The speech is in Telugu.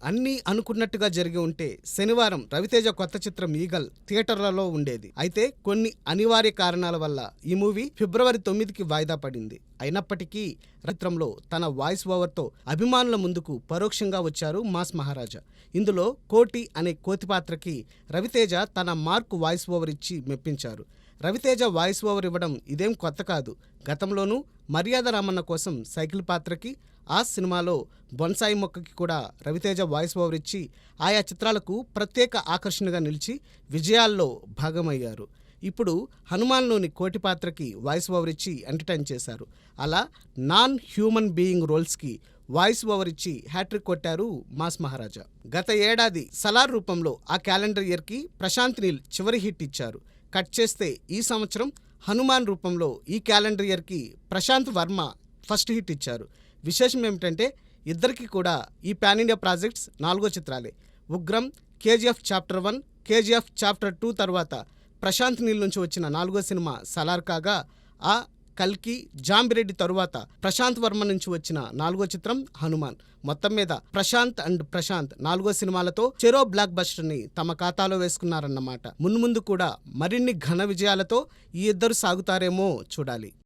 అన్నీ అనుకున్నట్టుగా జరిగి ఉంటే శనివారం రవితేజ కొత్త చిత్రం ఈగల్ థియేటర్లలో ఉండేది. అయితే కొన్ని అనివార్య కారణాల వల్ల ఈ మూవీ ఫిబ్రవరి 9కి వాయిదా పడింది. అయినప్పటికీ చిత్రంలో తన వాయిస్ ఓవర్తో అభిమానుల ముందుకు పరోక్షంగా వచ్చారు మాస్ మహారాజా. ఇందులో కోటి అనే కోతి పాత్రకి రవితేజ తన మార్కు వాయిస్ ఓవర్ ఇచ్చి మెప్పించారు. రవితేజ వాయిస్ ఓవర్ ఇవ్వడం ఇదేం కొత్త కాదు. గతంలోనూ మర్యాద రామన్న కోసం సైకిల్ పాత్రకి, ఆ సినిమాలో బొన్సాయి మొక్కకి కూడా రవితేజ వాయిస్ ఓవర్ ఇచ్చి ఆయా చిత్రాలకు ప్రత్యేక ఆకర్షణగా నిలిచి విజయాల్లో భాగమయ్యారు. ఇప్పుడు హనుమాన్లోని కోటి పాత్రకి వాయిస్ ఓవర్ ఇచ్చి ఎంటర్టైన్ చేశారు. అలా నాన్ హ్యూమన్ బీయింగ్ రోల్స్కి వాయిస్ ఓవర్ ఇచ్చి హ్యాట్రిక్ కొట్టారు మాస్ మహారాజా. గత ఏడాది సలార్ రూపంలో ఆ క్యాలెండర్ ఇయర్కి ప్రశాంత్ నీల్ చివరి హిట్ ఇచ్చారు. కట్ చేస్తే ఈ సంవత్సరం హనుమాన్ రూపంలో ఈ క్యాలెండర్ ఇయర్కి ప్రశాంత్ వర్మ ఫస్ట్ హిట్ ఇచ్చారు. విశేషం ఏమిటంటే ఇద్దరికి కూడా ఈ పాన్ ఇండియా ప్రాజెక్ట్స్ 4గో చిత్రాలే. ఉగ్రం, కేజీఎఫ్ చాప్టర్ 1, కేజీఎఫ్ చాప్టర్ 2 తర్వాత ప్రశాంత్ నీల్ నుంచి వచ్చిన 4గో సినిమా సలార్ కాగా, ఆ కల్కి, జాంబిరెడ్డి తరువాత ప్రశాంత్ వర్మ నుంచి వచ్చిన 4గో చిత్రం హనుమాన్. మొత్తం మీద ప్రశాంత్ అండ్ ప్రశాంత్ 4గో సినిమాలతో చెరో బ్లాక్ బస్టర్ ని తమ ఖాతాలో వేసుకున్నారన్నమాట. మున్ముందు కూడా మరిన్ని ఘన విజయాలతో ఈ ఇద్దరు సాగుతారేమో చూడాలి.